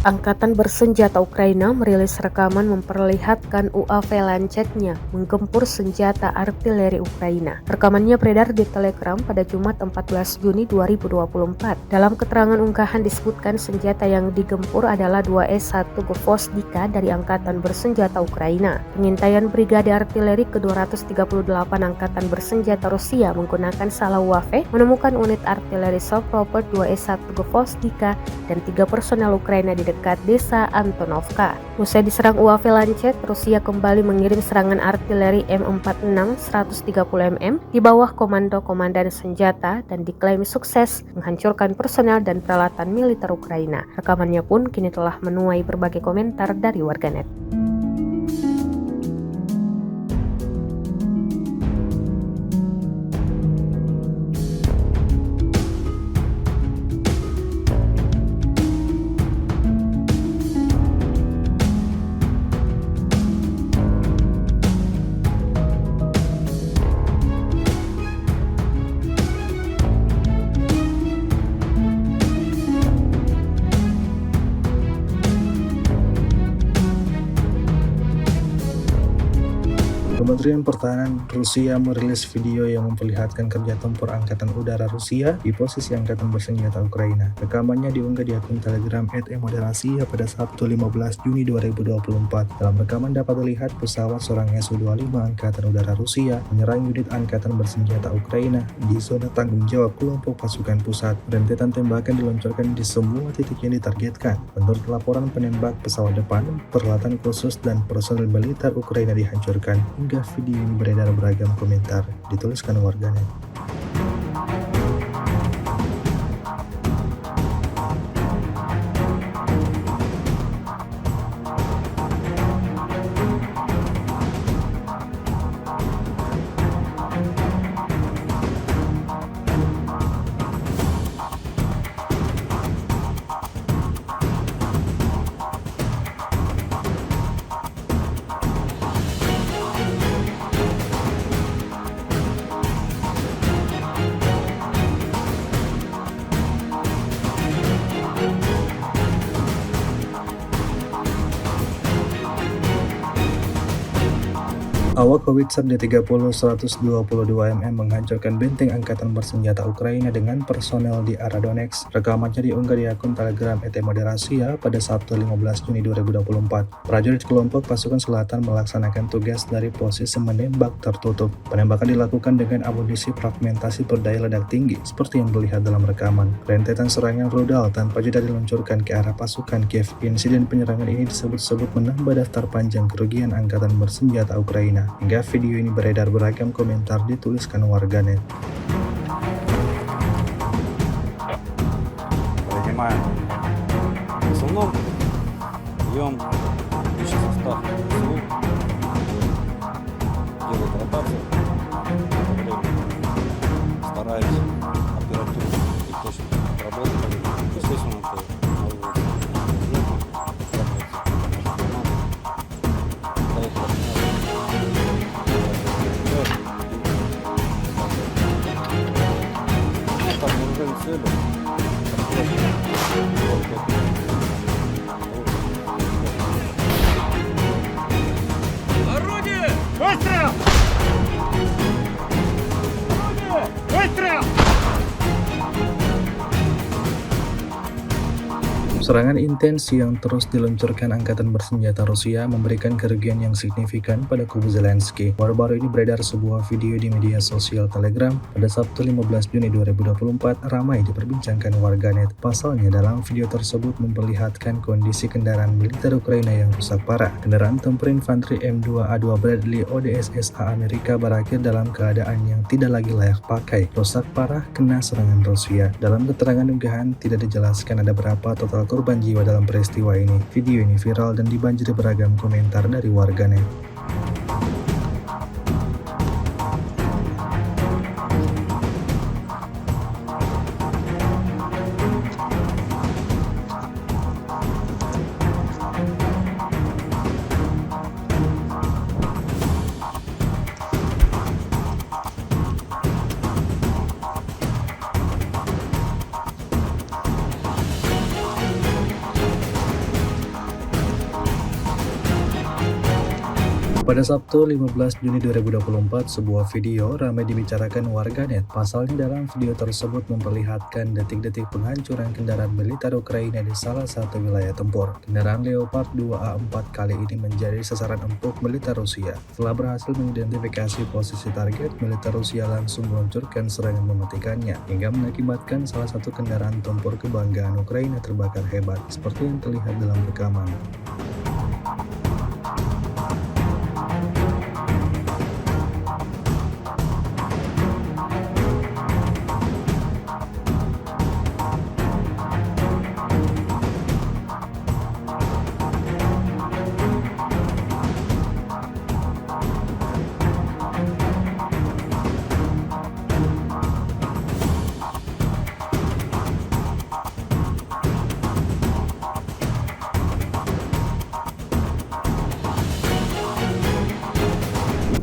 Angkatan bersenjata Ukraina merilis rekaman memperlihatkan UAV Lancet-nya menggempur senjata artileri Ukraina. Rekamannya beredar di Telegram pada Jumat 14 Juni 2024. Dalam keterangan unggahan disebutkan senjata yang digempur adalah 2S1 Gvozdyka dari Angkatan Bersenjata Ukraina. Pengintaian Brigade Artileri ke-238 Angkatan Bersenjata Rusia menggunakan salah UAV menemukan unit artileri self-propelled 2S1 Gvozdyka dan 3 personel Ukraina di dekat desa Antonovka. Usai diserang UAV Lancet, Rusia kembali mengirim serangan artileri M46 130 mm di bawah komando komandan senjata dan diklaim sukses menghancurkan personel dan peralatan militer Ukraina. Rekamannya pun kini telah menuai berbagai komentar dari warganet. Kementerian Pertahanan Rusia merilis video yang memperlihatkan kerja tempur Angkatan Udara Rusia di posisi Angkatan Bersenjata Ukraina. Rekamannya diunggah di akun Telegram @moderasiya pada Sabtu 15 Juni 2024. Dalam rekaman dapat terlihat pesawat seorang Su-25 Angkatan Udara Rusia menyerang unit Angkatan Bersenjata Ukraina di zona tanggung jawab kelompok pasukan pusat. Rentetan tembakan diluncurkan di semua titik yang ditargetkan. Menurut laporan penembak, pesawat depan, peralatan khusus, dan personel militer Ukraina dihancurkan. Hingga video ini beredar beragam komentar, dituliskan warganet. Awak howitzer D30-122 mm menghancurkan benteng Angkatan Bersenjata Ukraina dengan personel di arah Donetsk. Rekamannya diunggah di akun Telegram @moderasiya pada Sabtu 15 Juni 2024. Prajurit kelompok pasukan selatan melaksanakan tugas dari posisi menembak tertutup. Penembakan dilakukan dengan amunisi fragmentasi berdaya ledak tinggi, seperti yang terlihat dalam rekaman. Rentetan serangan rudal tanpa jeda diluncurkan ke arah pasukan Kiev. Insiden penyerangan ini disebut-sebut menambah daftar panjang kerugian Angkatan Bersenjata Ukraina. Hingga video ini beredar beragam komentar, dituliskan warganet. Принимаем. В основном берем личный состав СУ, делает ротацию, стараемся оперативно и точно работать. Естественно, это на улице. Цели. Орудие! Выстрел! Орудие! Выстрел! Serangan intens yang terus diluncurkan Angkatan Bersenjata Rusia memberikan kerugian yang signifikan pada kubu Zelensky. Baru-baru ini beredar sebuah video di media sosial Telegram pada Sabtu 15 Juni 2024 ramai diperbincangkan warganet. Pasalnya dalam video tersebut memperlihatkan kondisi kendaraan militer Ukraina yang rusak parah. Kendaraan tempur infanteri M2A2 Bradley ODSSA Amerika berakhir dalam keadaan yang tidak lagi layak pakai. Rusak parah kena serangan Rusia. Dalam keterangan unggahan tidak dijelaskan ada berapa total korban jiwa dalam peristiwa ini. Video ini viral dan dibanjiri beragam komentar dari warganet. Pada Sabtu 15 Juni 2024, sebuah video ramai dibicarakan warganet. Pasalnya dalam video tersebut memperlihatkan detik-detik penghancuran kendaraan militer Ukraina di salah satu wilayah tempur. Kendaraan Leopard 2A4 kali ini menjadi sasaran empuk militer Rusia. Setelah berhasil mengidentifikasi posisi target, militer Rusia langsung meluncurkan serangan mematikannya, hingga mengakibatkan salah satu kendaraan tempur kebanggaan Ukraina terbakar hebat, seperti yang terlihat dalam rekaman.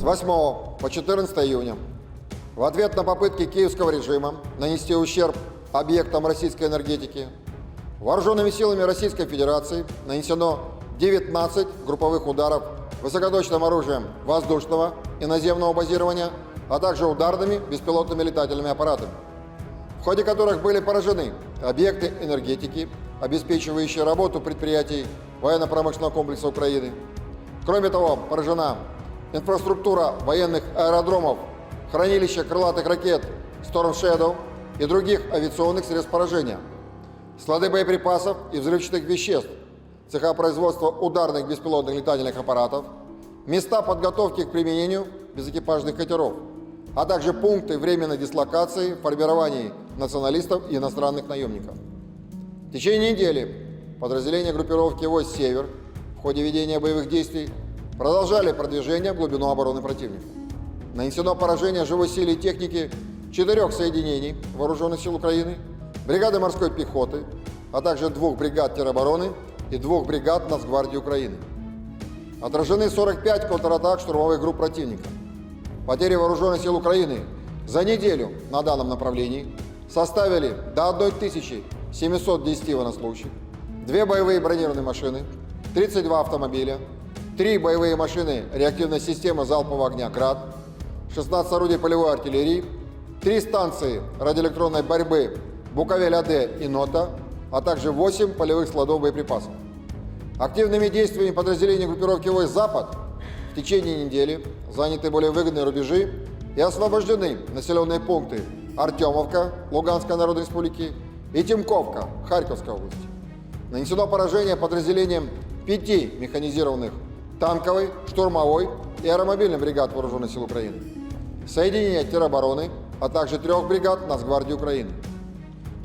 С 8 по 14 июня в ответ на попытки киевского режима нанести ущерб объектам российской энергетики вооруженными силами Российской Федерации нанесено 19 групповых ударов высокоточным оружием воздушного и наземного базирования, а также ударными беспилотными летательными аппаратами, в ходе которых были поражены объекты энергетики, обеспечивающие работу предприятий военно-промышленного комплекса Украины. Кроме того, поражена инфраструктура военных аэродромов, хранилища крылатых ракет Storm Shadow и других авиационных средств поражения, склады боеприпасов и взрывчатых веществ, цеха производства ударных беспилотных летательных аппаратов, места подготовки к применению безэкипажных катеров, а также пункты временной дислокации, формирований националистов и иностранных наемников. В течение недели подразделения группировки войск «Север» в ходе ведения боевых действий продолжали продвижение в глубину обороны противника. Нанесено поражение живой силе и техники 4 соединений Вооруженных сил Украины, бригады морской пехоты, а также 2 бригад теробороны и 2 бригад Нацгвардии Украины. Отражены 45 контратак штурмовых групп противника. Потери Вооруженных сил Украины за неделю на данном направлении составили до 1710 военнослужащих, 2 боевые бронированные машины, 32 автомобиля, 3 боевые машины реактивной системы залпового огня «Град», 16 орудий полевой артиллерии, 3 станции радиоэлектронной борьбы «Буковель-АД» и «Нота», а также 8 полевых складов боеприпасов. Активными действиями подразделений группировки войск «Запад» в течение недели заняты более выгодные рубежи и освобождены населенные пункты Артемовка Луганской Народной Республики и Тимковка Харьковской области. Нанесено поражение подразделениям 5 механизированных танковой, штурмовой и аэромобильной бригад Вооруженных сил Украины, соединения теробороны, а также 3 бригад Нацгвардии Украины.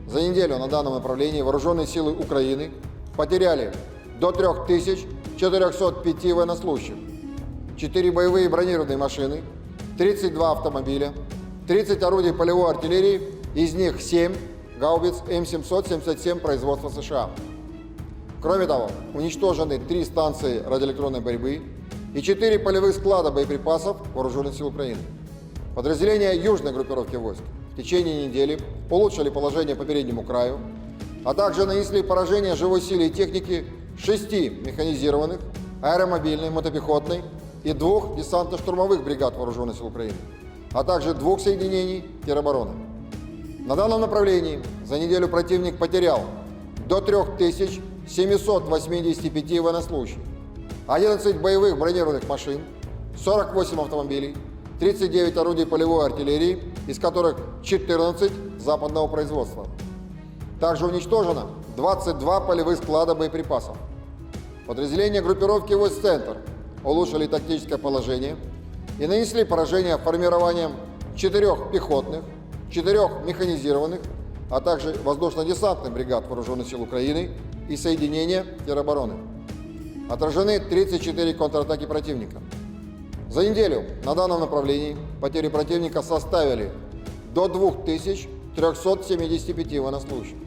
За неделю на данном направлении Вооруженные силы Украины потеряли до 3405 военнослужащих, 4 боевые бронированные машины, 32 автомобиля, 30 орудий полевой артиллерии, из них 7 гаубиц М777 производства США. Кроме того, уничтожены 3 станции радиоэлектронной борьбы и 4 полевых склада боеприпасов Вооруженных сил Украины. Подразделения южной группировки войск в течение недели улучшили положение по переднему краю, а также нанесли поражение живой силе и технике 6 механизированных, аэромобильной, мотопехотной и 2 десантно-штурмовых бригад Вооруженных сил Украины, а также 2 соединений теробороны. На данном направлении за неделю противник потерял до 3785 военнослужащих, 11 боевых бронированных машин, 48 автомобилей, 39 орудий полевой артиллерии, из которых 14 западного производства. Также уничтожено 22 полевых склада боеприпасов. Подразделения группировки войск «Центр» улучшили тактическое положение и нанесли поражение формированием 4 пехотных, 4 механизированных, а также воздушно-десантных бригад Вооруженных сил Украины и соединения теробороны. Отражены 34 контратаки противника. За неделю на данном направлении потери противника составили до 2375 военнослужащих,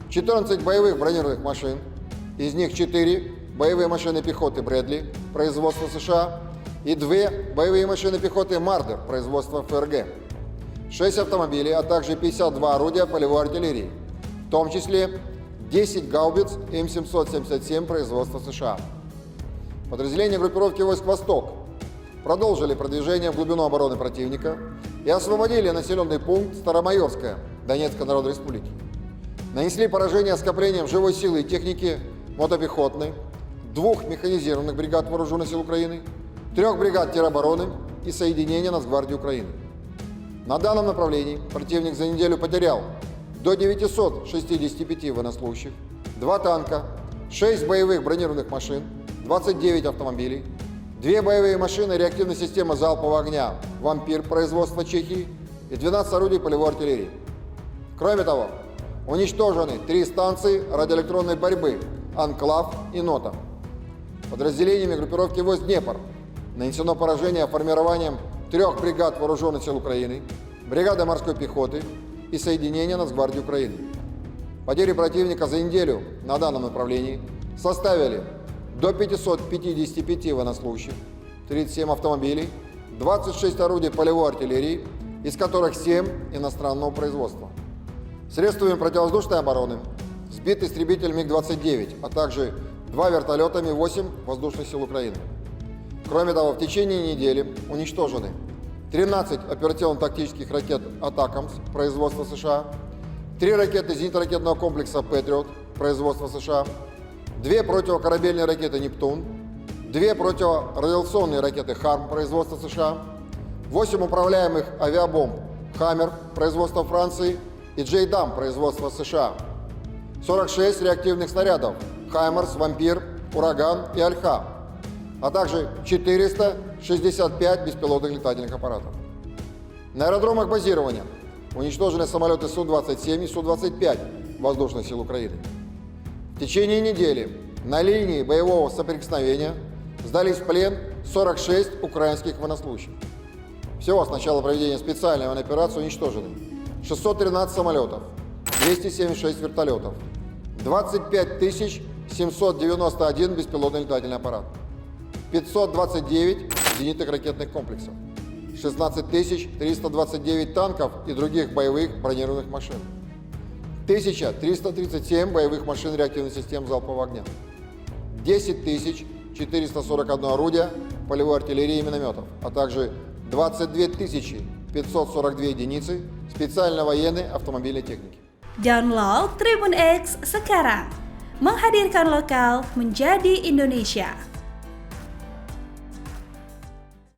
14 боевых бронированных машин, из них 4 боевые машины пехоты «Брэдли» производства США и 2 боевые машины пехоты «Мардер» производства ФРГ, 6 автомобилей, а также 52 орудия полевой артиллерии, в том числе 10 гаубиц М777 производства США. Подразделения группировки войск «Восток» продолжили продвижение в глубину обороны противника и освободили населенный пункт Старомайорское Донецкой Народной Республики. Нанесли поражение скоплениям живой силы и техники мотопехотной, 2 механизированных бригад Вооруженных сил Украины, 3 бригад теробороны и соединения Нацгвардии Украины. На данном направлении противник за неделю потерял до 965 военнослужащих, 2 танка, 6 боевых бронированных машин, 29 автомобилей, 2 боевые машины реактивной системы залпового огня «Вампир» производства Чехии и 12 орудий полевой артиллерии. Кроме того, уничтожены 3 станции радиоэлектронной борьбы «Анклав» и «Нота». Подразделениями группировки войск «Днепр» нанесено поражение формированием 3 бригад Вооруженных сил Украины, бригады морской пехоты и соединения Нацгвардии Украины. Потери противника за неделю на данном направлении составили до 555 военнослужащих, 37 автомобилей, 26 орудий полевой артиллерии, из которых 7 иностранного производства. Средствами противовоздушной обороны сбит истребитель МиГ-29, а также 2 вертолета Ми-8 воздушных сил Украины. Кроме того, в течение недели уничтожены 13 оперативно-тактических ракет «Атакамс» производства США, 3 ракеты зенитно-ракетного комплекса «Патриот» производства США, 2 противокорабельные ракеты «Нептун», 2 противорадиационные ракеты «Харм» производства США, 8 управляемых авиабомб «Хаммер» производства Франции и «Джейдам» производства США, 46 реактивных снарядов «Хаймарс», «Вампир», «Ураган» и «Альха», а также 465 беспилотных летательных аппаратов. На аэродромах базирования уничтожены самолеты Су-27 и Су-25 воздушных сил Украины. В течение недели на линии боевого соприкосновения сдались в плен 46 украинских военнослужащих. Всего с начала проведения специальной военной операции уничтожены 613 самолетов, 276 вертолетов, 25 791 беспилотный летательный аппарат, 529 зенитных ракетных комплексов, 16 329 танков и других боевых бронированных машин, 1337 боевых машин реактивных систем залпового огня, 10 441 орудия полевой артиллерии и минометов, а также 22 542 единицы специальной военной автомобильной техники. Download Tribun X sekarang, menghadirkan lokal menjadi Indonesia.